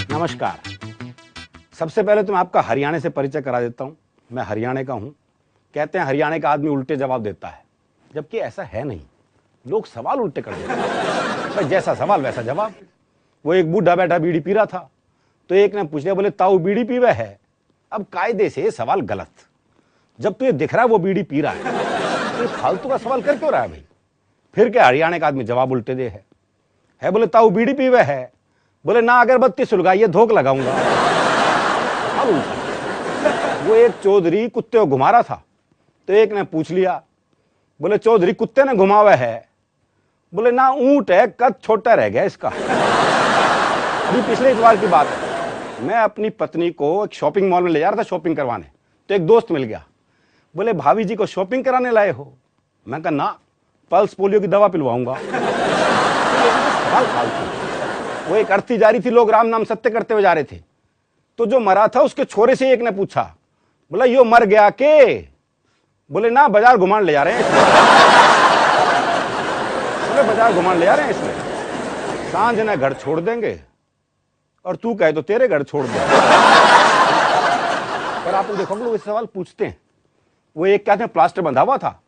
नमस्कार। सबसे पहले तो मैं आपका हरियाणा से परिचय करा देता हूं। मैं हरियाणा का हूं। कहते हैं हरियाणा का आदमी उल्टे जवाब देता है, जबकि ऐसा है नहीं। लोग सवाल उल्टे कर देते हैं। भाई जैसा सवाल वैसा जवाब। वो एक बूढ़ा बैठा बीड़ी पी रहा था, तो एक ने पूछ लिया, बोले ताऊ बीड़ी पीवे है। अब कायदे से सवाल गलत। जब तुझे दिख रहा है वो बीड़ी पी रहा है, तो फालतू का सवाल कर क्यों रहा है भाई? फिर क्या हरियाणा का आदमी जवाब उल्टे दे है बोले ताऊ बीड़ी पीवे है। बोले ना, अगरबत्ती सुलगाइए, धोख लगाऊंगा। वो एक चौधरी कुत्ते को घुमा रहा था, तो एक ने पूछ लिया, बोले चौधरी कुत्ते ने घुमावा है। बोले ना, ऊंट है, कद छोटा रह गया इसका। अभी पिछले इतवार की बात है, मैं अपनी पत्नी को एक शॉपिंग मॉल में ले जा रहा था शॉपिंग करवाने, तो एक दोस्त मिल गया। बोले भाभी जी को शॉपिंग कराने लाए हो? मैं कहा ना, पल्स पोलियो की दवा पिलवाऊंगा। वो एक अर्थी जा रही थी, लोग राम नाम सत्य करते हुए जा रहे थे, तो जो मरा था उसके छोरे से एक ने पूछा, बोला यो मर गया के? बोले ना, बाजार घुमान ले जा रहे हैं इसमें। बोले बाजार घुमान ले जा रहे हैं इसमें, सांझ ने घर छोड़ देंगे और तू कहे तो तेरे घर छोड़ दे। पर आप देखो लोग इस सवाल पूछते हैं। वो एक कहते हैं प्लास्टर बंधा हुआ था,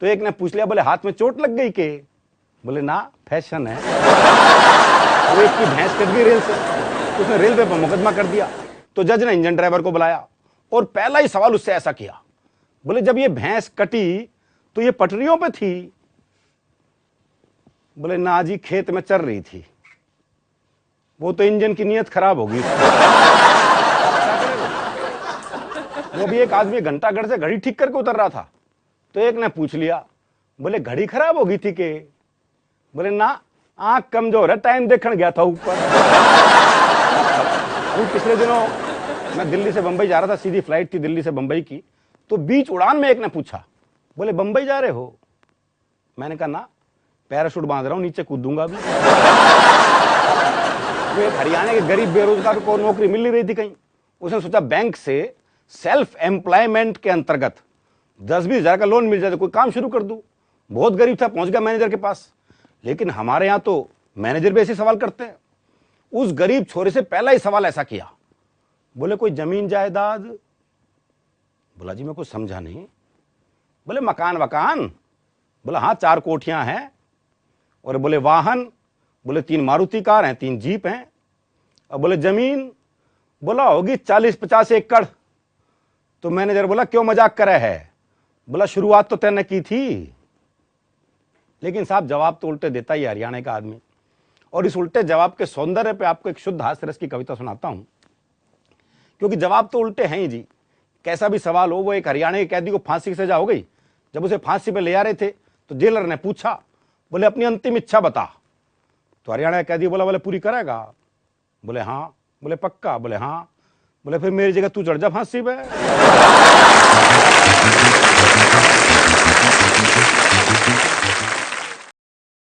तो एक ने पूछ लिया, बोले हाथ में चोट लग गई के? बोले ना, फैशन है। वो एक की भैंस कट गई रेल से, उसने रेलवे पर मुकदमा कर दिया, तो जज ने इंजन ड्राइवर को बुलाया और पहला ही सवाल उससे ऐसा किया, बोले जब ये भैंस कटी तो ये पटरियों पे थी? बोले ना जी, खेत में चल रही थी। वो तो इंजन की नीयत खराब होगी। वो भी एक आदमी घंटाघर से घड़ी ठीक करके उतर रहा था, तो एक ने पूछ लिया, बोले घड़ी खराब होगी थी के? बोले ना, आंख कमजोर है, टाइम देखने गया था ऊपर। अभी पिछले दिनों मैं दिल्ली से बंबई जा रहा था, सीधी फ्लाइट थी दिल्ली से बंबई की, तो बीच उड़ान में एक ने पूछा, बोले बंबई जा रहे हो? मैंने कहा ना, पैराशूट बांध रहा हूं, नीचे कूदूंगा भी। वो एक हरियाणा के गरीब बेरोजगार को नौकरी मिल नहीं रही थी कहीं, उसने सोचा बैंक से सेल्फ एम्प्लॉयमेंट के अंतर्गत 10-20 हजार का लोन मिल जाए तो कोई काम शुरू कर दूं। बहुत गरीब था, पहुंच गया मैनेजर के पास। लेकिन हमारे यहां तो मैनेजर भी ऐसे सवाल करते हैं। उस गरीब छोरे से पहला ही सवाल ऐसा किया, बोले कोई जमीन जायदाद? बोला जी मैं कुछ समझा नहीं। बोले मकान वकान? बोला हाँ, 4 कोठियां हैं। और बोले वाहन? बोले 3 मारुति कार हैं, 3 जीप हैं। और बोले जमीन? बोला होगी 40-50 एकड़। तो मैनेजर बोला क्यों मजाक करे है? बोला शुरुआत तो तैने की थी। लेकिन साहब जवाब तो उल्टे देता ही हरियाणा का आदमी। और इस उल्टे जवाब के सौंदर्य पे आपको एक शुद्ध हास्य रस की कविता सुनाता हूं, क्योंकि जवाब तो उल्टे हैं ही जी। कैसा भी सवाल हो, वो एक हरियाणा के कैदी को फांसी की सजा हो गई। जब उसे फांसी पे ले जा रहे थे तो जेलर ने पूछा, बोले अपनी अंतिम इच्छा बता। तो हरियाणा का कैदी बोला, बोले पूरी करेगा? बोले हाँ। बोले पक्का? बोले हाँ। बोले फिर मेरी जगह तू चढ़ जा फांसी पे।